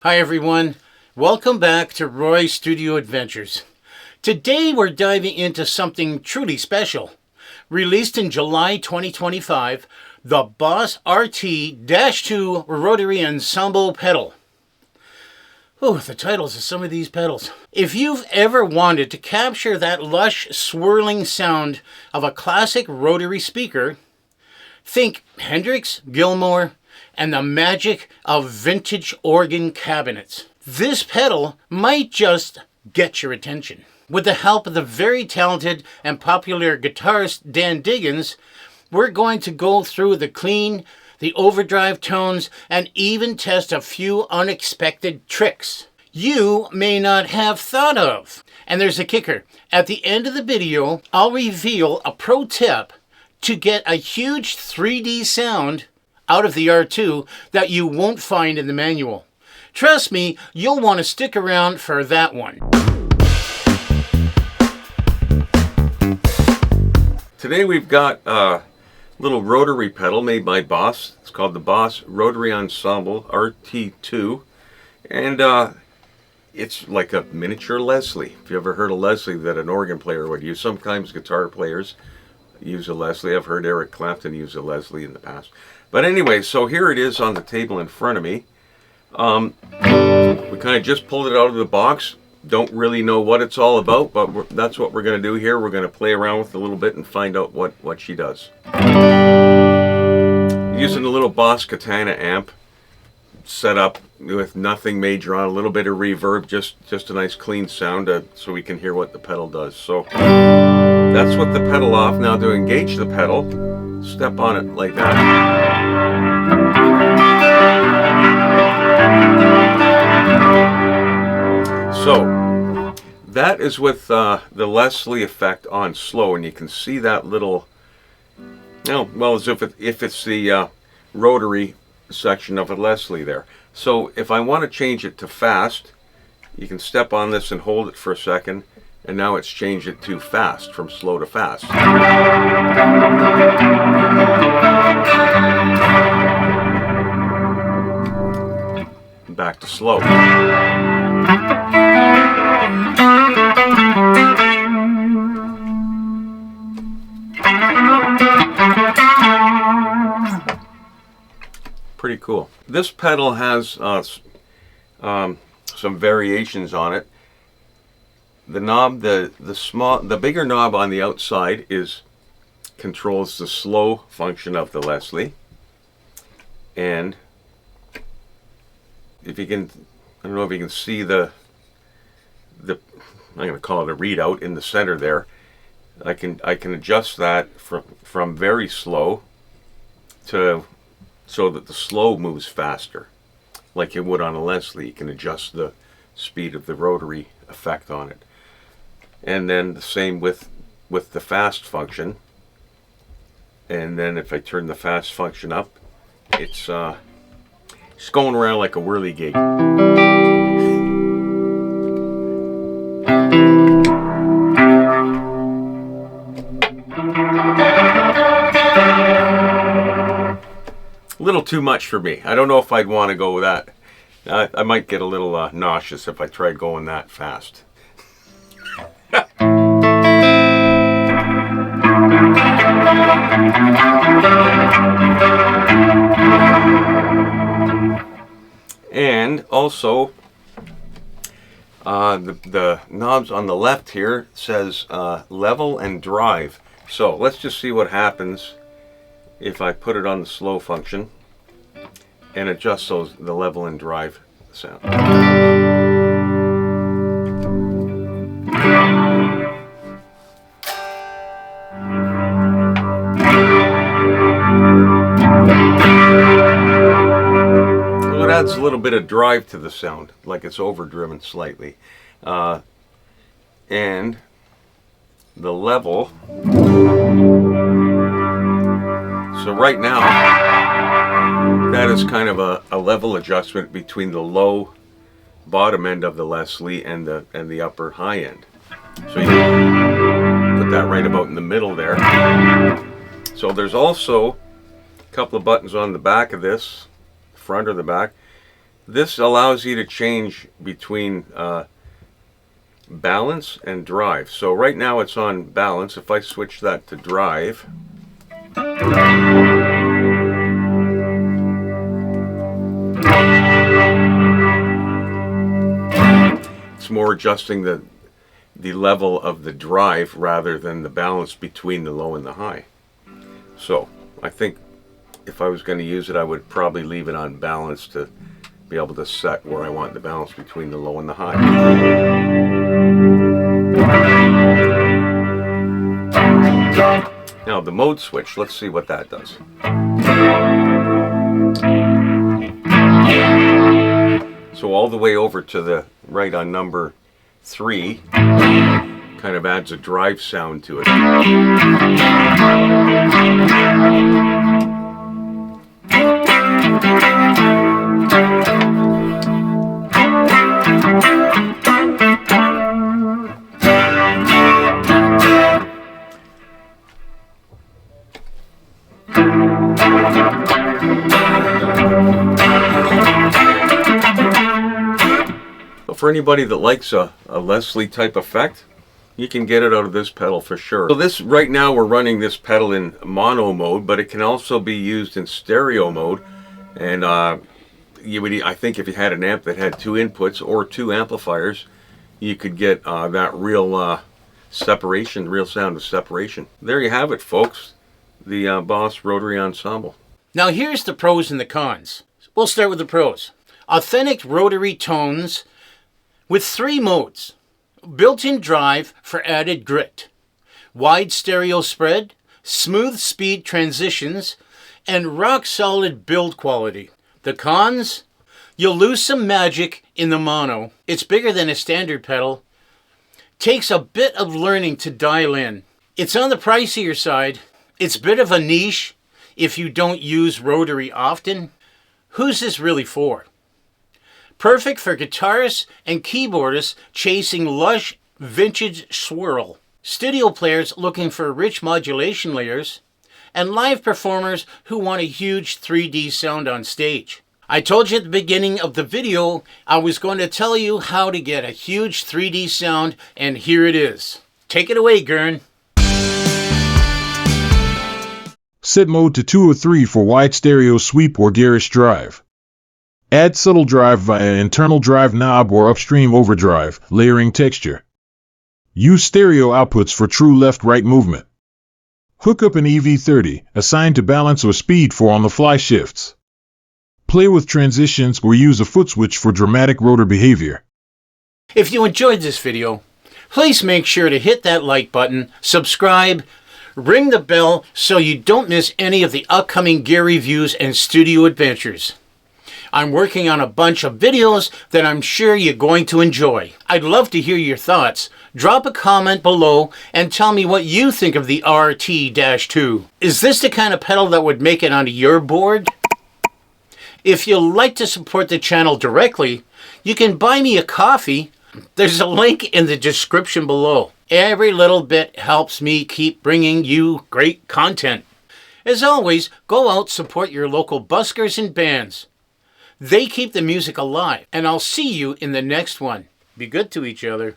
Hi everyone, welcome back to Roy's Studio Adventures. Today we're diving into something truly special. Released in July 2025, the Boss RT-2 Rotary Ensemble pedal. Oh, the titles of some of these pedals. If you've ever wanted to capture that lush, swirling sound of a classic rotary speaker, think Hendrix, Gilmour, and the magic of vintage organ cabinets. This pedal might just get your attention. With the help of the very talented and popular guitarist Dan Diggins, we're going to go through the clean, the overdrive tones, and even test a few unexpected tricks you may not have thought of. And there's a kicker. At the end of the video, I'll reveal a pro tip to get a huge 3D sound out of the R2 that you won't find in the manual. Trust me, you'll want to stick around for that one. Today we've got a little rotary pedal made by Boss. It's called the Boss Rotary Ensemble RT2, and it's like a miniature Leslie. If you ever heard of Leslie that an organ player would use, sometimes guitar players use a Leslie. I've heard Eric Clapton use a Leslie in the past. But anyway, so here it is on the table in front of me. We kind of just pulled it out of the box. Don't really know what it's all about, but that's what we're going to do here. We're going to play around with it a little bit and find out what she does. Using a little Boss Katana amp set up with nothing major on, a little bit of reverb, just a nice clean sound so we can hear what the pedal does. So that's what the pedal off. Now to engage the pedal, step on it like that. So that is with the Leslie effect on slow, and you can see that little, well, as if it's the rotary section of a Leslie there. So if I want to change it to fast, you can step on this and hold it for a second, and now it's changed it to fast, from slow to fast. Back to slow. Pretty cool. This pedal has some variations on it. The knob, the bigger knob on the outside controls the slow function of the Leslie, and if you can, I don't know if you can see the I'm going to call it a readout in the center there. I can adjust that from very slow to so that the slow moves faster, like you would on a Leslie. You can adjust the speed of the rotary effect on it. And then the same with the fast function. And then if I turn the fast function up, it's going around like a whirligig. A little too much for me. I don't know if I'd want to go with that. I might get a little nauseous if I tried going that fast. And also, the knobs on the left here says level and drive. So let's just see what happens if I put it on the slow function and adjust the level and drive sound. Well, it adds a little bit of drive to the sound, like it's overdriven slightly. And the level. So right now, that is kind of a level adjustment between the low bottom end of the Leslie and the upper high end. So you put that right about in the middle there. So there's also a couple of buttons on the back of this, front or the back. This allows you to change between balance and drive. So right now it's on balance. If I switch that to drive, it's more adjusting the level of the drive rather than the balance between the low and the high. So I think if I was going to use it, I would probably leave it on balance to be able to set where I want the balance between the low and the high. Now the mode switch, let's see what that does. So all the way over to the right on number 3 kind of adds a drive sound to it. For anybody that likes a Leslie type effect, you can get it out of this pedal for sure. So this, right now we're running this pedal in mono mode, but it can also be used in stereo mode. And you would, I think if you had an amp that had 2 inputs or 2 amplifiers, you could get that real separation, real sound of separation. There you have it, folks. The Boss Rotary Ensemble. Now here's the pros and the cons. We'll start with the pros. Authentic rotary tones with 3 modes. Built-in drive for added grit. Wide stereo spread, smooth speed transitions, and rock-solid build quality. The cons? You'll lose some magic in the mono. It's bigger than a standard pedal. Takes a bit of learning to dial in. It's on the pricier side. It's a bit of a niche if you don't use rotary often. Who's this really for? Perfect for guitarists and keyboardists chasing lush vintage swirl. Studio players looking for rich modulation layers. And live performers who want a huge 3D sound on stage. I told you at the beginning of the video I was going to tell you how to get a huge 3D sound, and here it is. Take it away, Gurn. Set mode to 2 or 3 for wide stereo sweep or garish drive. Add subtle drive via internal drive knob or upstream overdrive, layering texture. Use stereo outputs for true left-right movement. Hook up an EV30, assigned to balance or speed for on-the-fly shifts. Play with transitions or use a foot switch for dramatic rotor behavior. If you enjoyed this video, please make sure to hit that like button, subscribe, ring the bell so you don't miss any of the upcoming gear reviews and studio adventures. I'm working on a bunch of videos that I'm sure you're going to enjoy. I'd love to hear your thoughts. Drop a comment below and tell me what you think of the RT-2. Is this the kind of pedal that would make it onto your board? If you'd like to support the channel directly, you can buy me a coffee. There's a link in the description below. Every little bit helps me keep bringing you great content. As always, go out, support your local buskers and bands. They keep the music alive, and I'll see you in the next one. Be good to each other.